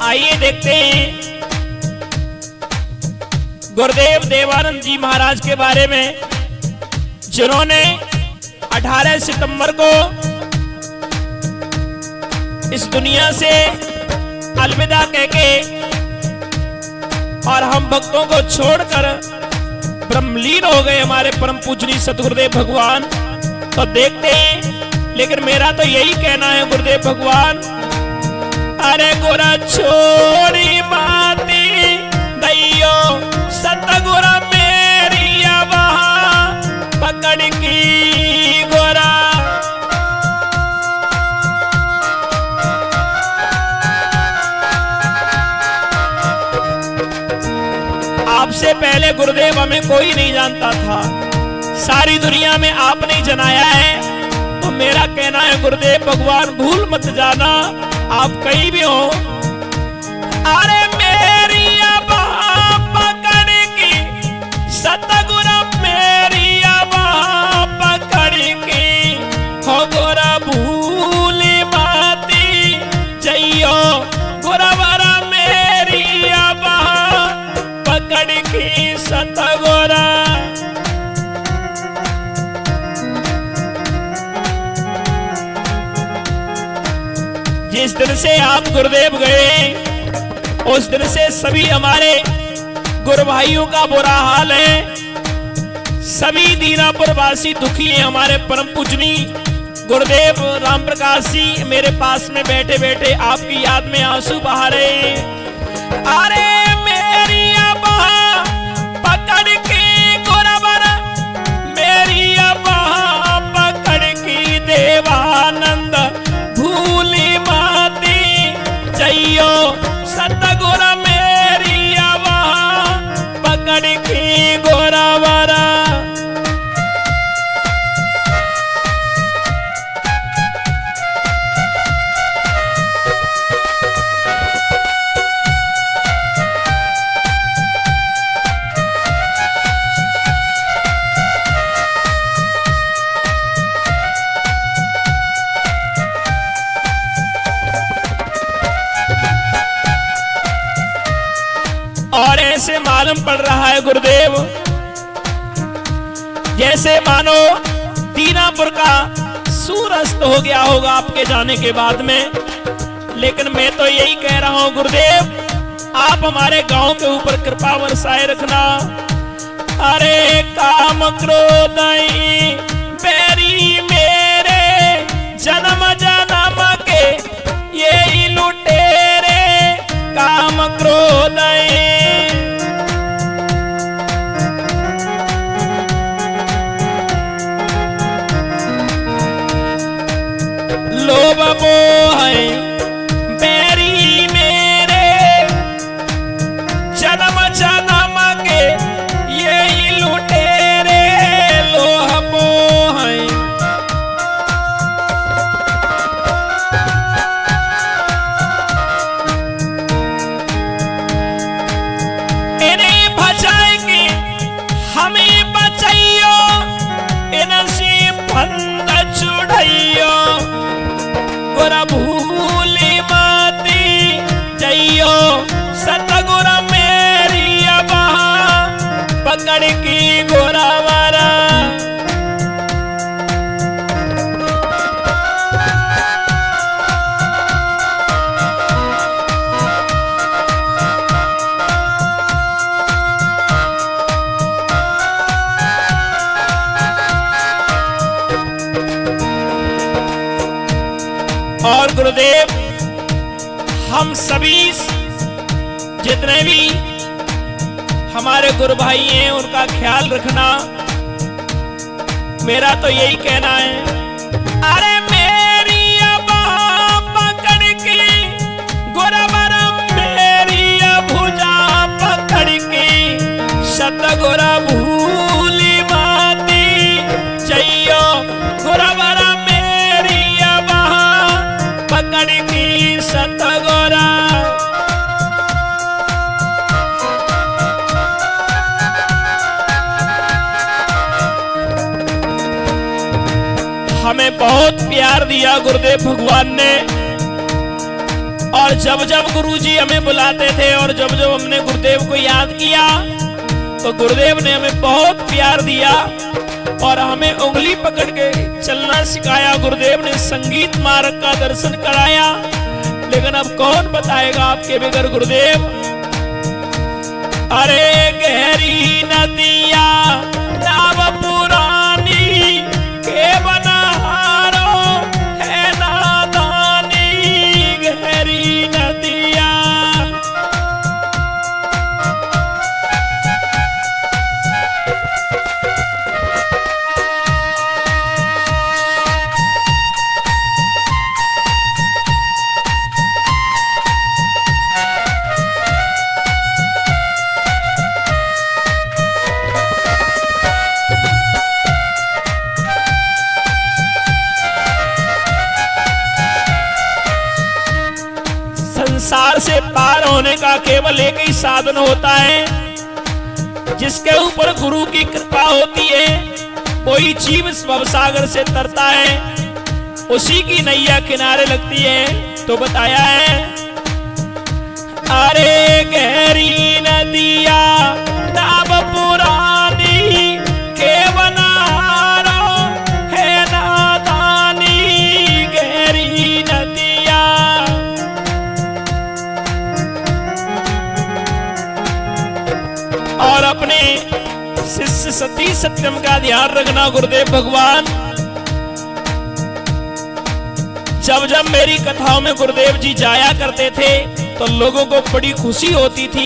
आइए देखते हैं गुरुदेव देवानंद जी महाराज के बारे में, जिन्होंने 18 सितंबर को इस दुनिया से अलविदा कहके और हम भक्तों को छोड़कर ब्रह्मलीन हो गए हमारे परम पूजनीय सतगुरुदेव भगवान। तो देखते हैं, लेकिन मेरा तो यही कहना है गुरुदेव भगवान, अरे गोरा छोड़ी माती दैयो सतगुरु मेरी वहां पकड़ की गोरा। आपसे पहले गुरुदेव हमें कोई नहीं जानता था, सारी दुनिया में आपने जनाया है। तो मेरा कहना है गुरुदेव भगवान, भूल मत जाना, आप कहीं भी हो। अरे मेरी बाह पकड़ की सतगुरु मेरी बाह पकड़ की हो गोरा भूल माती जइयो गुरवरा मेरी बाह पकड़ की सतगुरु। जिस दिन से आप गुरुदेव गए उस दिन से सभी हमारे गुरु भाइयों का बुरा हाल है। सभी दीनापुर वासी दुखी हैं। हमारे परम पूजनीय गुरुदेव राम प्रकाश जी मेरे पास में बैठे बैठे आपकी याद में आंसू बहा रहे हैं। अरे मेरी बाह पकड़ के गुरवर मेरी बाह पकड़ की देवानंद भूली माती जइयो सतगुरु मेरी बाह पकड़ की गोरावरा। और ऐसे मालूम पड़ रहा है गुरुदेव जैसे मानो दीनापुर का सूरस्त हो गया होगा आपके जाने के बाद में। लेकिन मैं तो यही कह रहा हूं गुरुदेव, आप हमारे गांव के ऊपर कृपा बरसाए रखना। अरे काम क्रोध बैरी मेरे जन्म जन्म के ये लुटेरे काम क्रोध लोभ मोह बैरी मेरे जन्म जन्म के यही लुटेरे लोभ मोह। इन्हें भजाएंगे हमें बचाइयो इनसे बंद छुड़ाइयो गोरा भूली माती जइयो सतगुरु मेरी बाह पकड़ की गोरावरा। और गुरुदेव हम सभी जितने भी हमारे गुरु भाई हैं उनका ख्याल रखना, मेरा तो यही कहना है। अरे मेरी बाह पकड़ के गुरवर मेरी भुजा पकड़ के सतगुरु भूली माती जइयो गुरवर मेरी बाह पकड़ की सतगुरु। हमें बहुत प्यार दिया गुरुदेव भगवान ने। और जब जब गुरुजी हमें बुलाते थे और जब जब हमने गुरुदेव को याद किया तो गुरुदेव ने हमें बहुत प्यार दिया और हमें उंगली पकड़ के चलना सिखाया। गुरुदेव ने संगीत मार्ग का दर्शन कराया। लेकिन अब कौन बताएगा आपके बगैर गुरुदेव। अरे गहरी नदिया नाव पुरानी के बनहारो है नादानी, गहरी नदिया। संसार से पार होने का केवल एक ही साधन होता है, जिसके ऊपर गुरु की कृपा होती है। कोई जीव इस भवसागर से तरता है, उसी की नैया किनारे लगती है। तो बताया है, अरे गहरी नदिया नाव पुरानी के बनहारो है नादानी, गहरी नदिया। और अपने शिष्य सती सत्यम का ध्यान रखना गुरुदेव भगवान। जब जब मेरी कथाओं में गुरुदेव जी जाया करते थे तो लोगों को बड़ी खुशी होती थी।